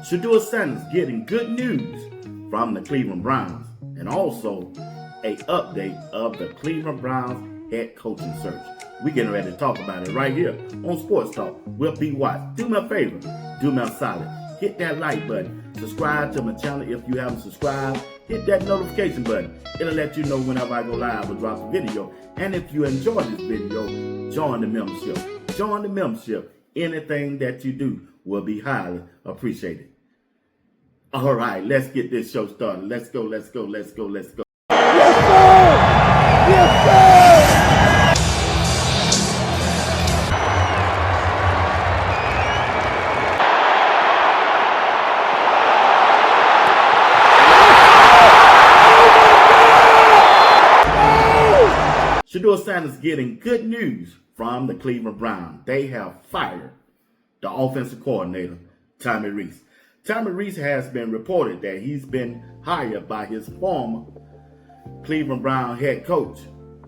Shedeur Sanders getting good news from the Cleveland Browns, and also a update of the Cleveland Browns head coaching search. We getting ready to talk about it right here on Sports Talk with B. Watts. Do me a favor, do me a solid. Hit that like button, subscribe to my channel if you haven't subscribed, hit that notification button. It'll let you know whenever I go live or drop a video. And if you enjoy this video, join the membership. Join the membership. Anything that you do will be highly appreciated. All right, let's get this show started. Let's go, let's go, let's go, let's go. Yes, sir! Yes, sir! Shedeur Sanders getting good news from the Cleveland Browns. They have fired the offensive coordinator, Tommy Rees. Tommy Rees has been reported that he's been hired by his former Cleveland Brown head coach,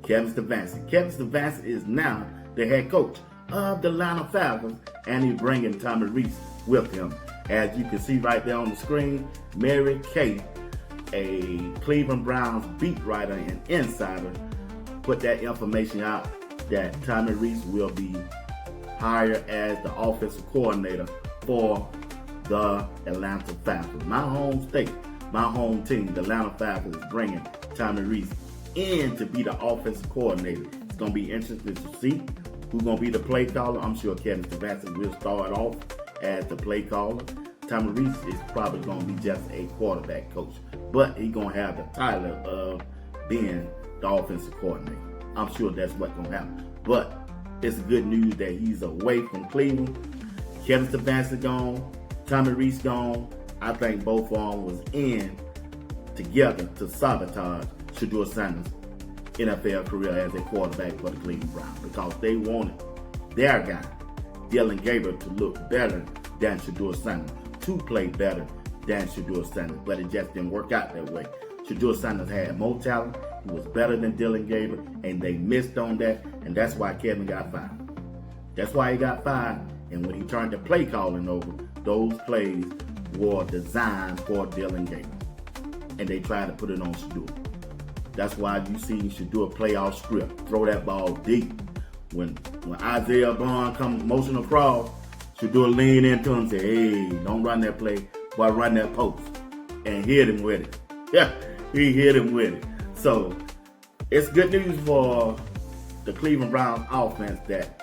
Kevin Stefanski. Kevin Stefanski is now the head coach of the Atlanta Falcons, and he's bringing Tommy Rees with him. As you can see right there on the screen, Mary Kay, a Cleveland Browns beat writer and insider, put that information out that Tommy Rees will be hired as the offensive coordinator for the Atlanta Falcons. My home state, my home team, the Atlanta Falcons, is bringing Tommy Rees in to be the offensive coordinator. It's going to be interesting to see who's going to be the play caller. I'm sure Kevin Stefanski will start off as the play caller. Tommy Rees is probably going to be just a quarterback coach, but he's going to have the title of being the offensive coordinator. I'm sure that's what's going to happen. But it's good news that he's away from Cleveland. Kevin Stefanski gone, Tommy Rees gone. I think both of them was in together to sabotage Shedeur Sanders' NFL career as a quarterback for the Cleveland Browns, because they wanted their guy, Dylan Gabriel, to look better than Shedeur Sanders, to play better than Shedeur Sanders, but it just didn't work out that way. Shedeur Sanders had more talent, he was better than Dylan Gabriel, and they missed on that, and that's why Kevin got fired. That's why he got fired, and when he turned to play calling over, those plays were designed for Dylan Gabriel, and they tried to put it on Shedeur. That's why you see Shedeur play off script, throw that ball deep. When Isaiah Bond come motion across, Shedeur lean into him and say, hey, don't run that play, but run that post, and hit him with it. Yeah, he hit him with it. So it's good news for the Cleveland Browns offense that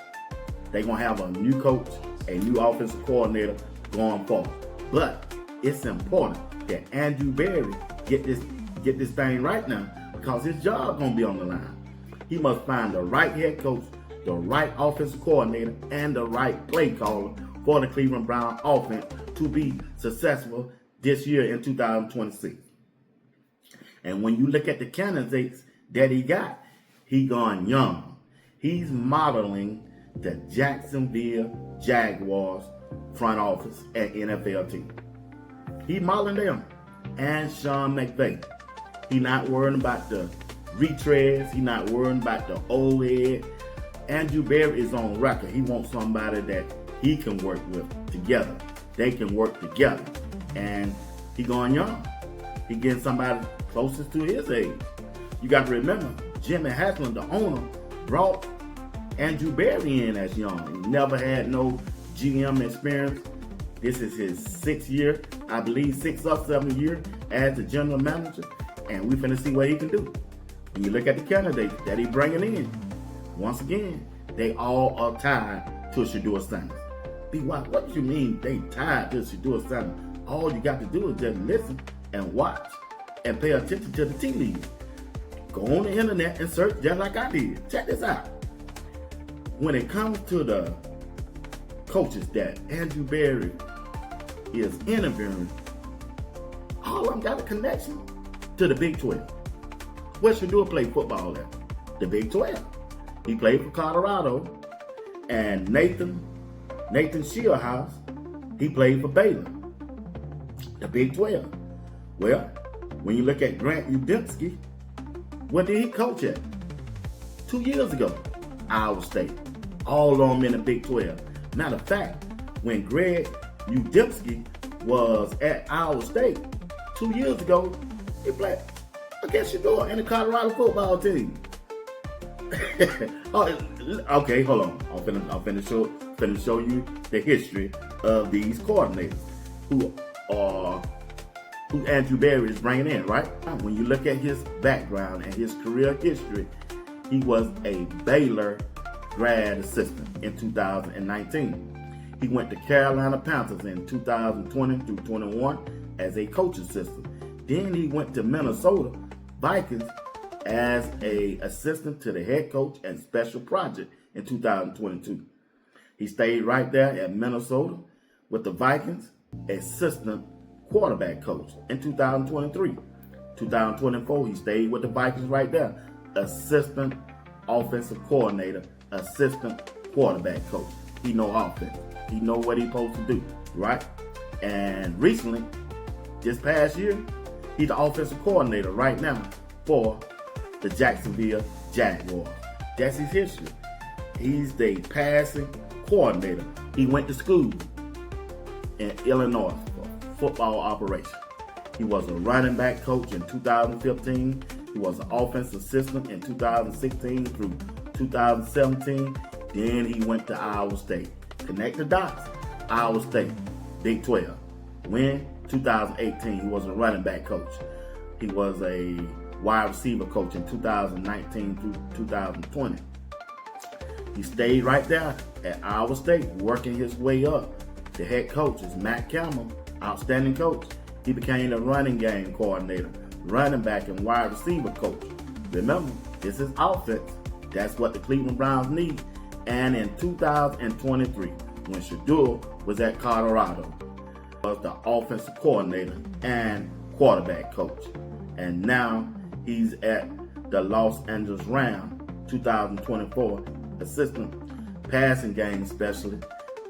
they're going to have a new coach, a new offensive coordinator going forward. But it's important that Andrew Berry get this thing right now, because his job going to be on the line. He must find the right head coach, the right offensive coordinator, and the right play caller for the Cleveland Browns offense to be successful this year in 2026. And when you look at the candidates that he got, he gone young. He's modeling the Jacksonville Jaguars front office and NFL team. He modeling them. And Sean McVay. He not worrying about the retreads. He not worrying about the old head. Andrew Berry is on record. He wants somebody that he can work with together. They can work together. And he going young. He getting somebody closest to his age. You got to remember, Jimmy Haslam, the owner, brought Andrew Berry in as young. He never had no GM experience. This is his 6th year, I believe 6 or 7 year as the general manager, and we finna see what he can do. When you look at the candidates that he bringing in, once again, they all are tied to Shedeur Sanders. What do you mean they tied to Shedeur Sanders? All you got to do is just listen and watch and pay attention to the tea leaves. Go on the internet and search just like I did. Check this out. When it comes to the coaches that Andrew Berry is interviewing, all of them got a connection to the Big 12. Where Shedeur played football at? The Big 12. He played for Colorado. And Nathan Shieldhouse, he played for Baylor. The Big 12. Well, when you look at Grant Udinski, where did he coach at? 2 years ago, Iowa State. All of them in the Big 12. Matter of fact, when Greg Udinski was at Iowa State 2 years ago. He played against Shedeur in the Colorado football team. Oh, okay, hold on. I'm finna show you the history of these coordinators who Andrew Berry is bringing in, right? When you look at his background and his career history, he was a Baylor grad assistant in 2019. He went to Carolina Panthers in 2020 through 21 as a coach assistant. Then he went to Minnesota Vikings as a assistant to the head coach and special project in 2022. He stayed right there at Minnesota with the Vikings, assistant quarterback coach in 2023. 2024, he stayed with the Vikings right there, assistant offensive coordinator, assistant quarterback coach. He know offense. He know what he's supposed to do, right? And recently, this past year, he's the offensive coordinator right now for the Jacksonville Jaguars. That's his history. He's the passing coordinator. He went to school in Illinois for football operations. He was a running back coach in 2015. He was an offensive assistant in 2016 through 2017. Then he went to Iowa State. Connect the dots. Iowa State, Big 12. When 2018, he was a running back coach. He was a wide receiver coach in 2019 through 2020. He stayed right there at Iowa State, working his way up. The head coach is Matt Campbell, outstanding coach. He became the running game coordinator, running back and wide receiver coach. Remember, this is offense. That's what the Cleveland Browns need. And in 2023, when Shedeur was at Colorado, was the offensive coordinator and quarterback coach. And now he's at the Los Angeles Rams, 2024 assistant passing game specialist.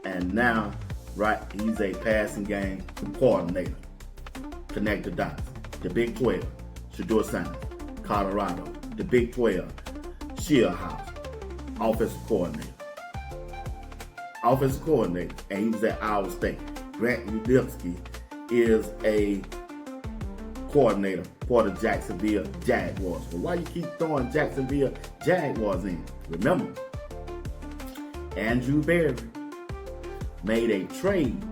And now, right, he's a passing game coordinator. Connect the dots. The Big 12, Shedeur Sanders, Colorado. The Big 12, Shieldhouse, offensive coordinator. Offensive coordinator, and he was at Iowa State. Grant Udinski is a coordinator for the Jacksonville Jaguars. But why you keep throwing Jacksonville Jaguars in? Remember, Andrew Berry made a trade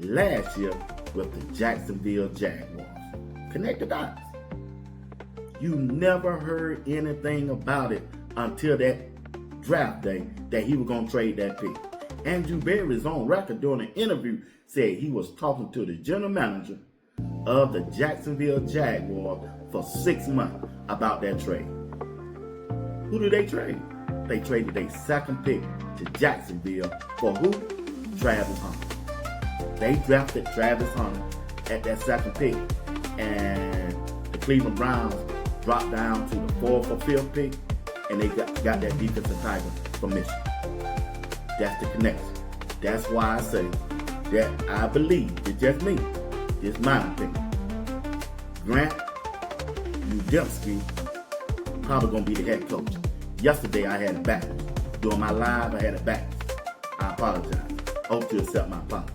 last year with the Jacksonville Jaguars. Connect the dots. You never heard anything about it until that draft day that he was going to trade that pick. Andrew Berry is on record during an interview said he was talking to the general manager of the Jacksonville Jaguars for 6 months about that trade. Who did they trade? They traded their second pick to Jacksonville for who? Travis Hunter. They drafted Travis Hunter at that second pick, and the Cleveland Browns dropped down to the 4th or 5th pick, and they got that defensive tackle from Michigan. That's the connection. That's why I say that I believe, it's just me, it's my opinion, Grant Udinski probably going to be the head coach. Yesterday I had it backwards. During my live, I had it backwards. I apologize. Hope you accept my apology.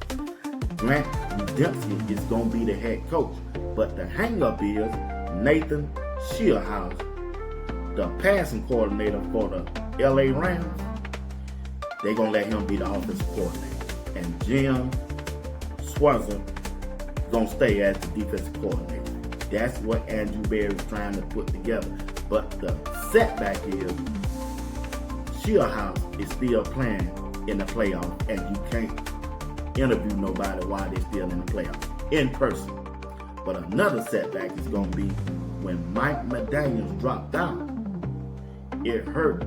Grant Udinski is going to be the head coach. But the hang-up is Nathan Shieldhouse, the passing coordinator for the LA Rams. They're going to let him be the offensive coordinator. And Jim Swanson going to stay as the defensive coordinator. That's what Andrew Berry is trying to put together. But the setback is Shieldhouse is still playing in the playoff, and you can't interview nobody while they're still in the playoff in person. But another setback is going to be when Mike McDaniels dropped out. It hurt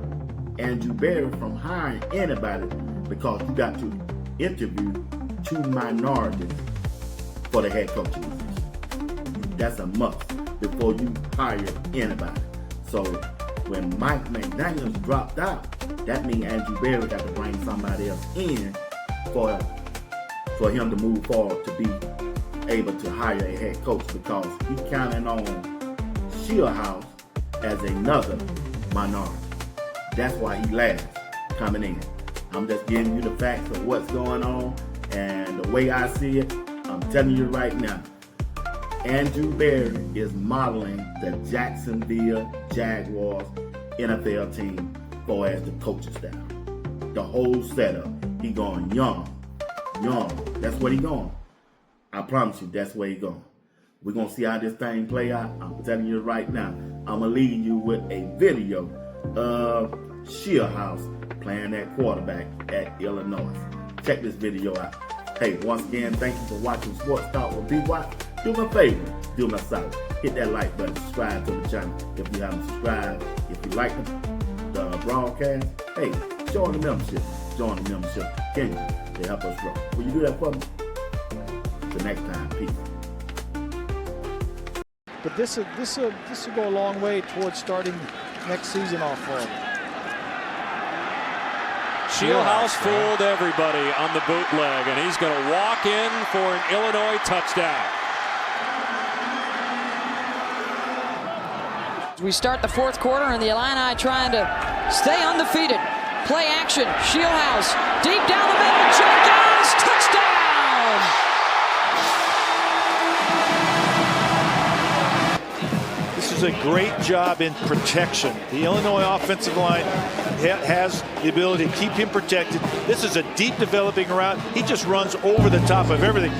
Andrew Berry from hiring anybody because you got to interview 2 minorities for the head coaching position. That's a must before you hire anybody. So when Mike McDaniels dropped out, that means Andrew Berry got to bring somebody else in for him to move forward to be able to hire a head coach, because he's counting on Shieldhouse as another minority. That's why he last coming in. I'm just giving you the facts of what's going on, and the way I see it, I'm I'm telling you right now, Andrew Berry is modeling the Jacksonville Jaguars NFL team for as the coaching staff. The whole setup. He going young. That's where he going. I promise you, that's where he going. We're going to see how this thing play out. I'm telling you right now. I'm going to leave you with a video of Shedeur playing that quarterback at Illinois. Check this video out. Hey, once again, thank you for watching Sports Talk with B-Watt. Do me a favor, do me a solid. Hit that like button, subscribe to the channel if you haven't subscribed. If you like the broadcast, hey, join the membership. Join the membership. Can you? To help us grow. Will you do that for me? Till next time, peace. But this will go a long way towards starting next season off for him. Shieldhouse fooled everybody on the bootleg, and he's going to walk in for an Illinois touchdown. We start the fourth quarter, and the Illini trying to stay undefeated. Play action, Shieldhouse, deep down the middle, Jenkins, touchdown! This is a great job in protection. The Illinois offensive line has the ability to keep him protected. This is a deep developing route. He just runs over the top of everything.